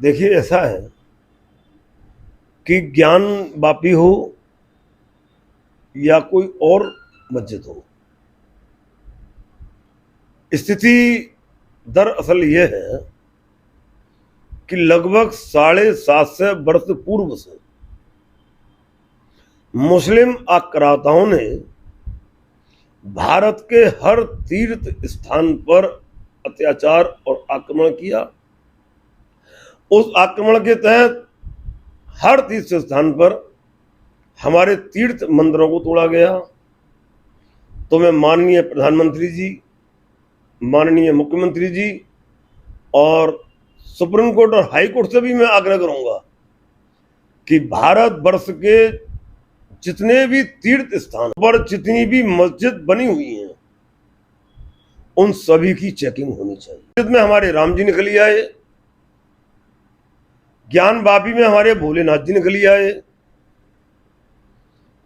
देखिए, ऐसा है कि ज्ञान वापी हो या कोई और मस्जिद हो, स्थिति दरअसल ये है कि लगभग 750 वर्ष पूर्व से मुस्लिम आक्रांताओं ने भारत के हर तीर्थ स्थान पर अत्याचार और आक्रमण किया। उस आक्रमण के तहत हर तीर्थ स्थान पर हमारे तीर्थ मंदिरों को तोड़ा गया। तो मैं माननीय प्रधानमंत्री जी, माननीय मुख्यमंत्री जी और सुप्रीम कोर्ट और हाई कोर्ट से भी मैं आग्रह करूंगा कि भारत वर्ष के जितने भी तीर्थ स्थान पर जितनी भी मस्जिद बनी हुई हैं उन सभी की चेकिंग होनी चाहिए। मस्जिद में हमारे राम जी निकली आए, ज्ञान वापी में हमारे भोलेनाथ जी निकली आए,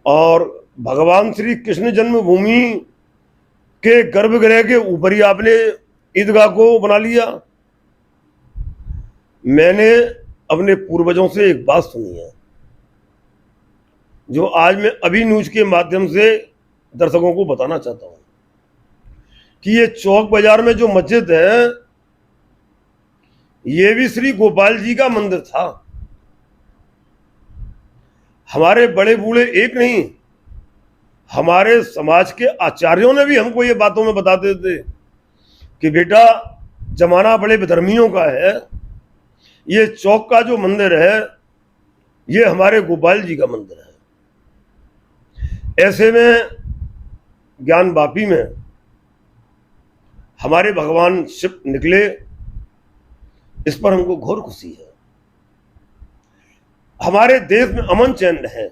और भगवान श्री कृष्ण जन्मभूमि के गर्भगृह के ऊपर ही आपने ईदगाह को बना लिया। मैंने अपने पूर्वजों से एक बात सुनी है जो आज मैं अभी न्यूज के माध्यम से दर्शकों को बताना चाहता हूं कि ये चौक बाजार में जो मस्जिद है ये भी श्री गोपाल जी का मंदिर था। हमारे बड़े बूढ़े एक नहीं, हमारे समाज के आचार्यों ने भी हमको ये बातों में बताते थे कि बेटा जमाना बड़े विधर्मियों का है, ये चौक का जो मंदिर है ये हमारे गोपाल जी का मंदिर है। ऐसे में ज्ञान वापी में हमारे भगवान शिव निकले, इस पर हमको घोर खुशी है। हमारे देश में अमन चैन रहे,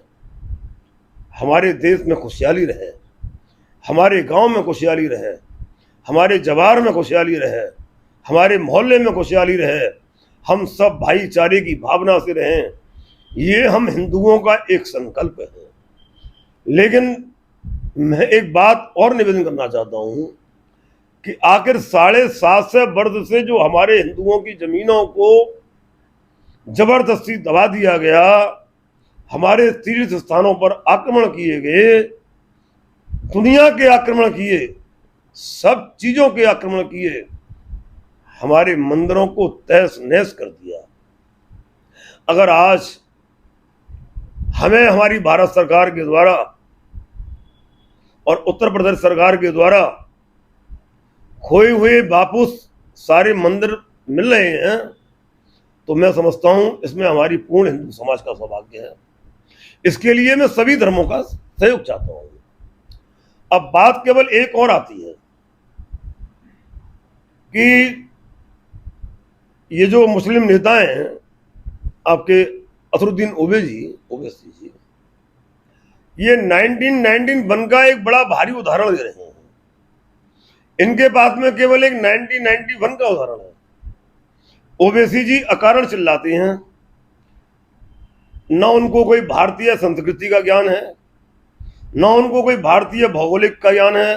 हमारे देश में खुशहाली रहे, हमारे गांव में खुशहाली रहे, हमारे जवार में खुशहाली रहे, हमारे मोहल्ले में खुशहाली रहे, हम सब भाईचारे की भावना से रहें, ये हम हिंदुओं का एक संकल्प है। लेकिन मैं एक बात और निवेदन करना चाहता हूं कि आखिर 750 वर्ष से जो हमारे हिंदुओं की जमीनों को जबरदस्ती दबा दिया गया, हमारे तीर्थ स्थानों पर आक्रमण किए गए, दुनिया के आक्रमण किए, सब चीजों के आक्रमण किए, हमारे मंदिरों को तहस नहस कर दिया। अगर आज हमें हमारी भारत सरकार के द्वारा और उत्तर प्रदेश सरकार के द्वारा खोए हुए वापस सारे मंदिर मिल रहे हैं तो मैं समझता हूं इसमें हमारी पूर्ण हिंदू समाज का सौभाग्य है। इसके लिए मैं सभी धर्मों का सहयोग चाहता हूं। अब बात केवल एक और आती है कि ये जो मुस्लिम नेता हैं आपके असरुद्दीन ओवैसी जी, ये 1991 का एक बड़ा भारी उदाहरण दे रहे हैं। इनके पास में केवल एक 1991 का उदाहरण है। ओवैसी जी अकारण चिल्लाते हैं, न उनको कोई भारतीय संस्कृति का ज्ञान है, न उनको कोई भारतीय भौगोलिक का ज्ञान है,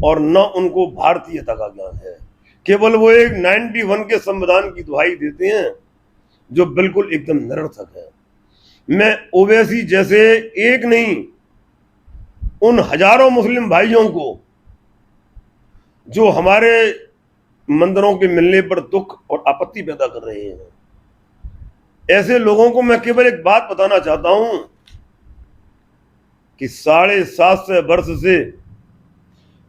और न उनको भारतीयता का ज्ञान है। केवल वो एक 91 के संविधान की दुहाई देते हैं जो बिल्कुल एकदम निरर्थक है। मैं ओवैसी जैसे एक नहीं, उन हजारों मुस्लिम भाइयों को जो हमारे मंदिरों के मिलने पर दुख और आपत्ति पैदा कर रहे हैं, ऐसे लोगों को मैं केवल एक बात बताना चाहता हूं कि 750 वर्ष से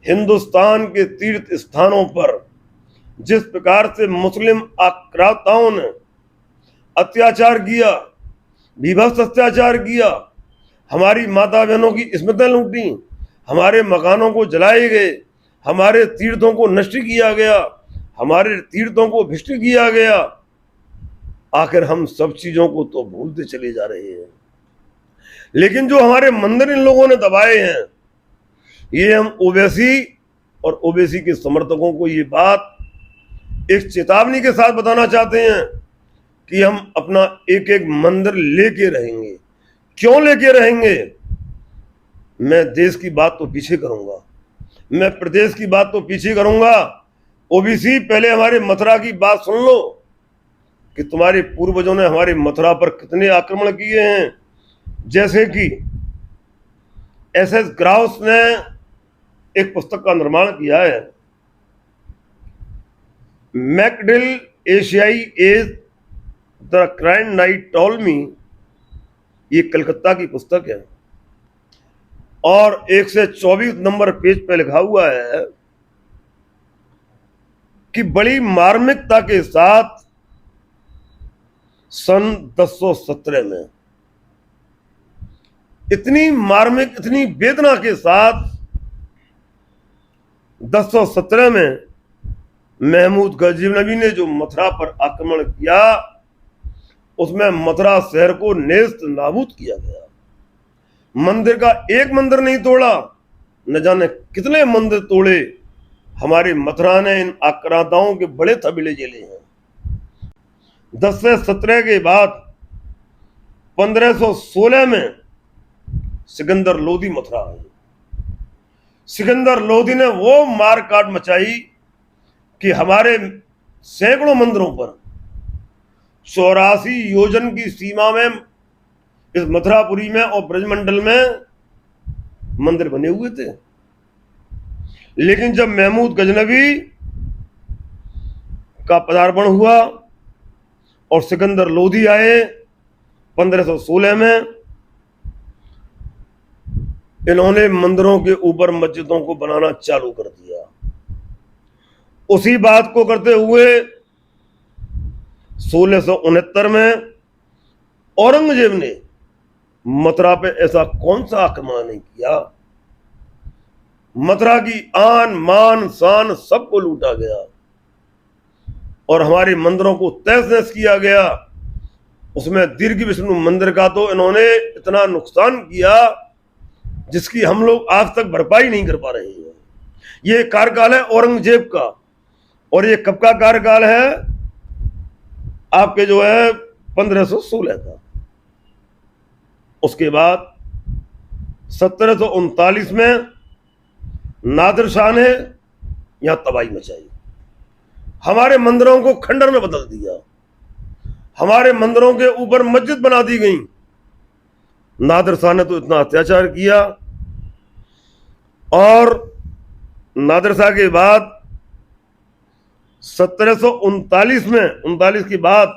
हिंदुस्तान के तीर्थ स्थानों पर जिस प्रकार से मुस्लिम आक्रांताओं ने अत्याचार किया, विभत्स अत्याचार किया, हमारी माता बहनों की स्मृतियां लूटी, हमारे मकानों को जलाए गए, हमारे तीर्थों को नष्ट किया गया, हमारे तीर्थों को भ्रष्ट किया गया, आखिर हम सब चीजों को तो भूलते चले जा रहे हैं। लेकिन जो हमारे मंदिर इन लोगों ने दबाए हैं, ये हम ओवैसी और ओवैसी के समर्थकों को ये बात एक चेतावनी के साथ बताना चाहते हैं कि हम अपना एक एक मंदिर लेके रहेंगे। क्यों लेके रहेंगे? मैं देश की बात तो पीछे करूंगा, मैं प्रदेश की बात तो पीछे करूंगा। ओबीसी पहले हमारे मथुरा की बात सुन लो। कि तुम्हारे पूर्वजों ने हमारी मथुरा पर कितने आक्रमण किए हैं। जैसे कि एस.एस. ग्राउस ने एक पुस्तक का निर्माण किया है, मैकडिल एशियाई as the crime night told me. ये कलकत्ता की पुस्तक है और 124 नंबर पेज पे लिखा हुआ है कि बड़ी मार्मिकता के साथ सन 1017 में, इतनी मार्मिक, इतनी वेदना के साथ 1017 में महमूद गजनवी ने जो मथुरा पर आक्रमण किया, उसमें मथुरा शहर को नेस्त नाबूद किया गया। मंदिर का एक मंदिर नहीं तोड़ा, न जाने कितने मंदिर तोड़े। हमारी मथुरा ने इन आक्रांताओं के बड़े तबीले झेले हैं। 10 से 17 के बाद 1516 में सिकंदर लोदी मथुरा आए। सिकंदर लोदी ने वो मार काट मचाई कि हमारे सैकड़ों मंदिरों पर 84 योजन की सीमा में, इस मथुरापुरी में और ब्रजमंडल में मंदिर बने हुए थे। लेकिन जब महमूद गजनवी का पदार्पण हुआ और सिकंदर लोदी आए 1516 में, इन्होंने मंदिरों के ऊपर मस्जिदों को बनाना चालू कर दिया। उसी बात को करते हुए 1669 में औरंगजेब ने मथुरा पे ऐसा कौन सा आक्रमण नहीं किया। मथुरा की आन मान शान सबको लूटा गया और हमारे मंदिरों को तहस नहस किया गया। उसमें दीर्घ विष्णु मंदिर का तो इन्होंने इतना नुकसान किया जिसकी हम लोग आज तक भरपाई नहीं कर पा रहे हैं। ये कार्यकाल है औरंगजेब का, और ये कब का कार्यकाल है? आपके जो है 1516 का। उसके बाद 1739 में नादिर शाह ने यहां तबाही मचाई, हमारे मंदिरों को खंडर में बदल दिया, हमारे मंदिरों के ऊपर मस्जिद बना दी गई। नादिर शाह ने तो इतना अत्याचार किया। और नादिर शाह के बाद 1739 में, 39 के बाद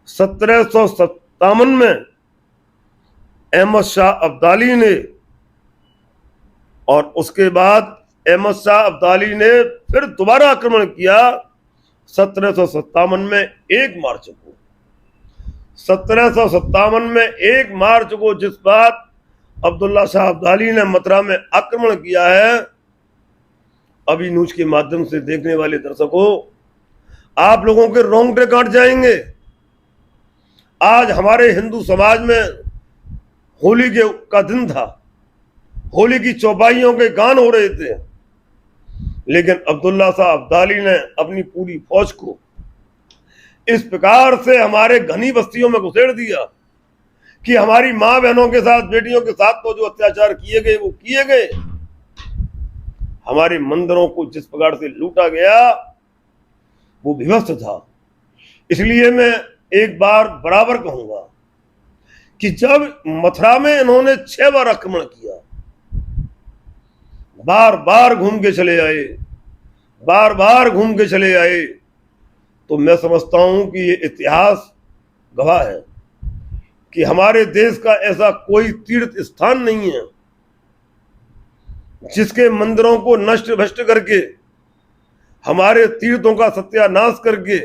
1757 में अहमद शाह अब्दाली ने, और उसके बाद अहमद शाह अब्दाली ने फिर दोबारा आक्रमण किया 1757 में 1 मार्च को। 1757 में 1 मार्च को जिस बात अब्दुल्ला शाह अब्दाली ने मथुरा में आक्रमण किया है, अभी न्यूज के माध्यम से देखने वाले दर्शकों, आप लोगों के रोंगटे काट जाएंगे। आज हमारे हिंदू समाज में होली का दिन था, होली की चौपाइयों के गान हो रहे थे, लेकिन अब्दुल्ला शाह अब्दाली ने अपनी पूरी फौज को इस प्रकार से हमारे घनी बस्तियों में घुसेड़ दिया कि हमारी मां बहनों के साथ, बेटियों के साथ तो जो अत्याचार किए गए वो किए गए। हमारे मंदिरों को जिस प्रकार से लूटा गया वो विभत्स था। इसलिए मैं एक बार बराबर कहूंगा कि जब मथुरा में इन्होंने 6 बार आक्रमण किया, बार बार घूम के चले आए, बार बार घूम के चले आए, तो मैं समझता हूं कि ये इतिहास गवाह है कि हमारे देश का ऐसा कोई तीर्थ स्थान नहीं है जिसके मंदिरों को नष्ट भ्रष्ट करके, हमारे तीर्थों का सत्यानाश करके,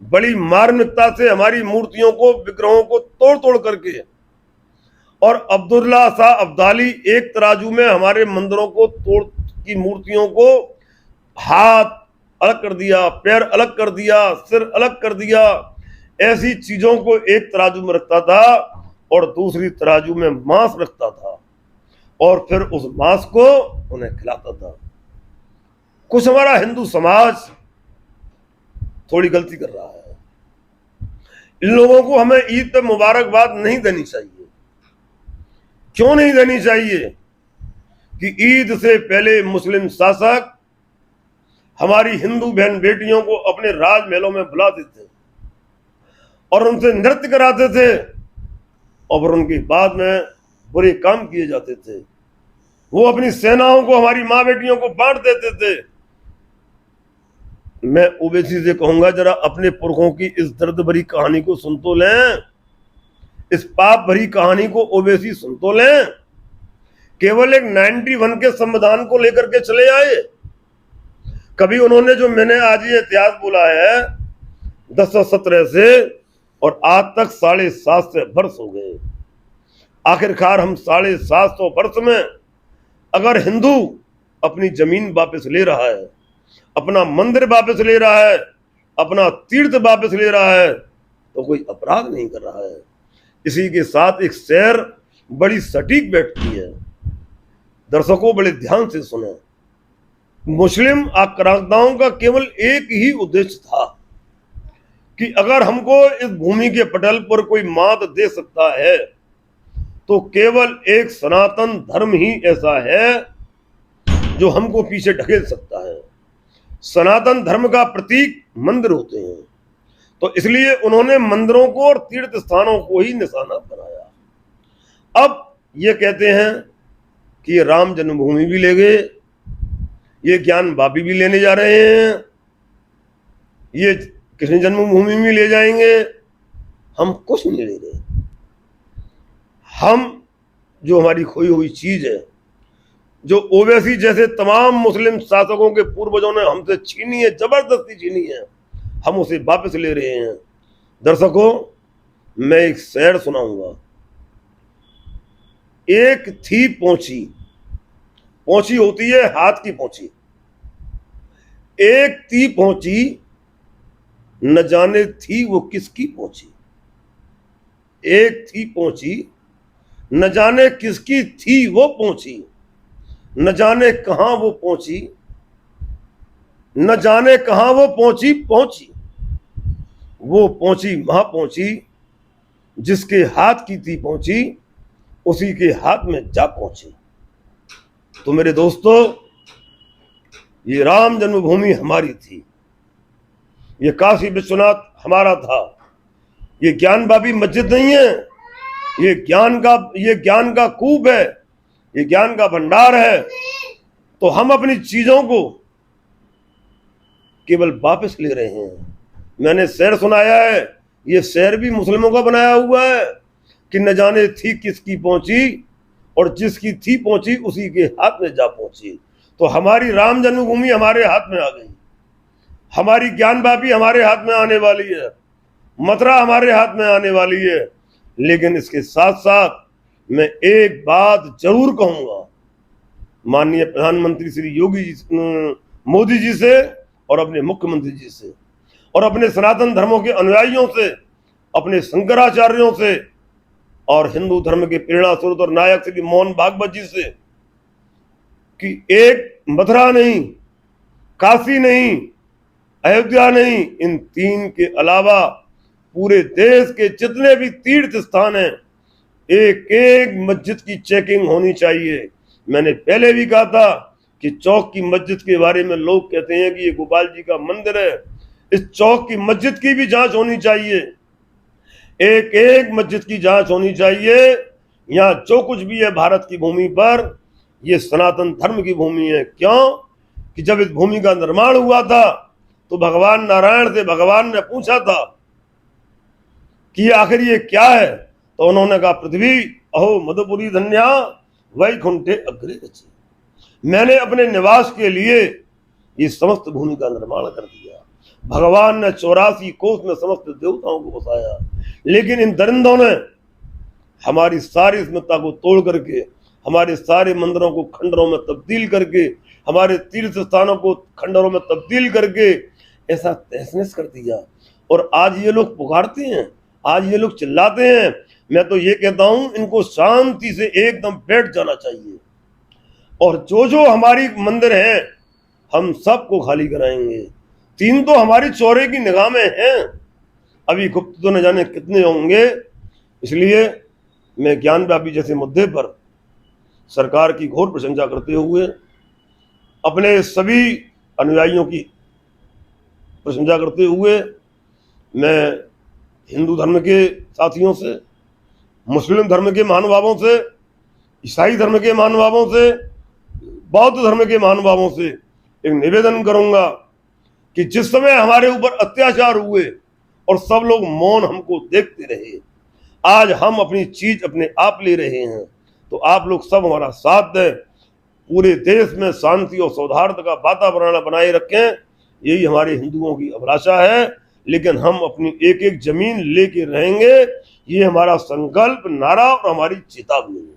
बड़ी मार्मिकता से हमारी मूर्तियों को, विग्रहों को तोड़ तोड़ करके, और अब्दुल्ला शाह अब्दाली एक तराजू में हमारे मंदिरों को तोड़ की मूर्तियों को हाथ अलग कर दिया, पैर अलग कर दिया, सिर अलग कर दिया, ऐसी चीजों को एक तराजू में रखता था और दूसरी तराजू में मांस रखता था और फिर उस मांस को उन्हें खिलाता था। कुछ हमारा हिंदू समाज थोड़ी गलती कर रहा है। इन लोगों को हमें ईद पे मुबारकबाद नहीं देनी चाहिए। क्यों नहीं देनी चाहिए? कि ईद से पहले मुस्लिम शासक हमारी हिंदू बहन बेटियों को अपने राजमहलों में बुला देते, और उनसे नृत्य कराते थे और फिर उनके बाद में बुरे काम किए जाते थे। वो अपनी सेनाओं को, हमारी माँ बेटियों को बांट देते थे। मैं ओवैसी से कहूंगा, जरा अपने पुरखों की इस दर्द भरी कहानी को सुन तो लें, इस पाप भरी कहानी को ओवैसी सुन तो लें। केवल एक 91 के संविधान को लेकर के चले आए। कभी उन्होंने जो मैंने आज ये इतिहास बोला है 1017 से, और आज तक 750 वर्ष हो गए। आखिरकार हम 750 वर्ष में अगर हिंदू अपनी जमीन वापस ले रहा है, अपना मंदिर वापस ले रहा है, अपना तीर्थ वापस ले रहा है, तो कोई अपराध नहीं कर रहा है। इसी के साथ एक शेर बड़ी सटीक बैठती है, दर्शकों बड़े ध्यान से सुने। मुस्लिम आक्रांताओं का केवल एक ही उद्देश्य था कि अगर हमको इस भूमि के पटल पर कोई मात दे सकता है तो केवल एक सनातन धर्म ही ऐसा है जो हमको पीछे ढकेल सकता है। सनातन धर्म का प्रतीक मंदिर होते हैं, तो इसलिए उन्होंने मंदिरों को और तीर्थ स्थानों को ही निशाना बनाया। अब ये कहते हैं कि ये राम जन्मभूमि भी ले गए, ये ज्ञान वापी भी लेने जा रहे हैं, ये कृष्ण जन्मभूमि भी ले जाएंगे। हम कुछ नहीं ले रहे। हम जो हमारी खोई हुई चीज है, जो ओवैसी जैसे तमाम मुस्लिम शासकों के पूर्वजों ने हमसे छीनी है, जबरदस्ती छीनी है, हम उसे वापस ले रहे हैं। दर्शकों, मैं एक शेर सुनाऊंगा। एक थी पोंछी, पोंछी होती है हाथ की पोंछी, एक थी पोंछी, न जाने थी वो किसकी पोंछी। एक थी पोंछी, न जाने किसकी थी वो पोंछी, न जाने कहां वो पहुंची, न जाने कहां वो पहुंची पहुंची। वो पहुंची वहां पहुंची, जिसके हाथ की थी पहुंची, उसी के हाथ में जा पहुंची। तो मेरे दोस्तों, ये राम जन्मभूमि हमारी थी, ये काशी विश्वनाथ हमारा था। ये ज्ञानवापी मस्जिद नहीं है, ये ज्ञान का कूप है, ये ज्ञान का भंडार है। तो हम अपनी चीजों को केवल वापस ले रहे हैं। मैंने शेर सुनाया है, ये शेर भी मुस्लिमों का बनाया हुआ है कि न जाने थी किसकी पहुंची, और जिसकी थी पहुंची उसी के हाथ में जा पहुंची। तो हमारी राम जन्मभूमि हमारे हाथ में आ गई, हमारी ज्ञानवापी हमारे हाथ में आने वाली है, मथुरा हमारे हाथ में आने वाली है। लेकिन इसके साथ साथ मैं एक बात जरूर कहूंगा माननीय प्रधानमंत्री श्री मोदी जी से, और अपने मुख्यमंत्री जी से, और अपने सनातन धर्मों के अनुयायियों से, अपने शंकराचार्यों से, और हिंदू धर्म के प्रेरणा स्रोत और नायक श्री मोहन भागवत जी से, कि एक मथुरा नहीं, काशी नहीं, अयोध्या नहीं, इन तीन के अलावा पूरे देश के जितने भी तीर्थ स्थान हैं, एक एक मस्जिद की चेकिंग होनी चाहिए। मैंने पहले भी कहा था कि चौक की मस्जिद के बारे में लोग कहते हैं कि ये गोपाल जी का मंदिर है, इस चौक की मस्जिद की भी जांच होनी चाहिए, एक एक मस्जिद की जांच होनी चाहिए। यहाँ जो कुछ भी है भारत की भूमि पर, ये सनातन धर्म की भूमि है। क्यों कि जब इस भूमि का निर्माण हुआ था तो भगवान नारायण से भगवान ने पूछा था कि आखिर ये क्या है, तो उन्होंने कहा पृथ्वी अहो मधुपुरी धन्या वैकुंठे अग्रे रची। मैंने अपने निवास के लिए ये समस्त भूमि का निर्माण कर दिया। भगवान ने 84 कोस में समस्त देवताओं को बसाया, लेकिन इन दरिंदों ने हमारी सारी स्मृति को तोड़ करके, हमारे सारे मंदिरों को खंडरों में तब्दील करके, हमारे तीर्थ स्थानों को खंडरों में तब्दील करके ऐसा तहस-नहस कर दिया। और आज ये लोग पुकारते हैं, आज ये लोग चिल्लाते हैं। मैं तो ये कहता हूं इनको शांति से एकदम बैठ जाना चाहिए, और जो जो हमारी मंदिर हैं हम सबको खाली कराएंगे। 3 तो हमारी चौरे की निगाह में हैं, अभी गुप्त तो न जाने कितने होंगे। इसलिए मैं ज्ञानवापी जैसे मुद्दे पर सरकार की घोर प्रशंसा करते हुए, अपने सभी अनुयायियों की प्रशंसा करते हुए, मैं हिंदू धर्म के साथियों से, मुस्लिम धर्म के महानुभावों से, ईसाई धर्म के महानुभावों से, बौद्ध धर्म के महानुभावों से एक निवेदन करूंगा कि जिस समय हमारे ऊपर अत्याचार हुए और सब लोग मौन हमको देखते रहे, आज हम अपनी चीज अपने आप ले रहे हैं, तो आप लोग सब हमारा साथ दें, पूरे देश में शांति और सौहार्द का वातावरण बनाए रखें, यही हमारे हिंदुओं की अभिलाषा है। लेकिन हम अपनी एक एक जमीन लेके रहेंगे, ये हमारा संकल्प, नारा और हमारी चेतावनी है।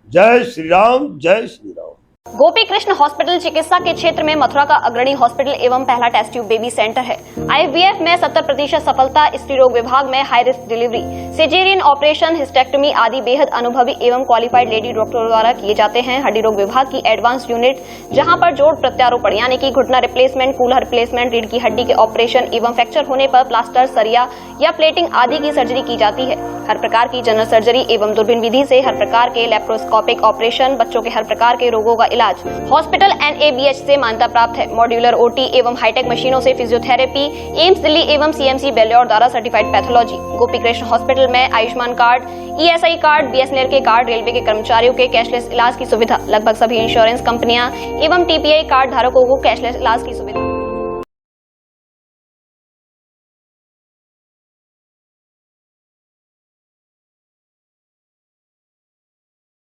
जय श्री राम, जय श्री राम। गोपी कृष्ण हॉस्पिटल चिकित्सा के क्षेत्र में मथुरा का अग्रणी हॉस्पिटल एवं पहला टेस्ट ट्यूब बेबी सेंटर है। IVF में 70% सफलता, स्त्री रोग विभाग में high risk delivery, caesarean operation, hysterectomy आदि बेहद अनुभवी एवं क्वालिफाइड लेडी डॉक्टरों द्वारा किए जाते हैं। हड्डी रोग विभाग की एडवांस यूनिट, जहां पर जोड़ प्रत्यारोपण यानी कि घुटना रिप्लेसमेंट, कूल्हा रिप्लेसमेंट, रीढ़ की हड्डी के ऑपरेशन एवं फ्रैक्चर होने पर प्लास्टर, सरिया या प्लेटिंग आदि की सर्जरी की जाती है। हर प्रकार की जनरल सर्जरी एवं दूरबीन विधि से हर प्रकार के लेप्रोस्कोपिक ऑपरेशन, बच्चों के हर प्रकार के रोगों का इलाज। हॉस्पिटल NABH से मान्यता प्राप्त है। मॉड्यूलर OT एवं हाईटेक मशीनों से फिजियोथेरेपी, एम्स दिल्ली एवं CMC बेल्योर द्वारा certified pathology. Gopi Krishna hospital में Ayushman card, ESI card, BSNL के कार्ड, रेलवे के कर्मचारियों के कैशलेस इलाज की सुविधा, लगभग सभी इंश्योरेंस कंपनियां एवं TPI कार्ड धारकों को कैशलेस इलाज की सुविधा।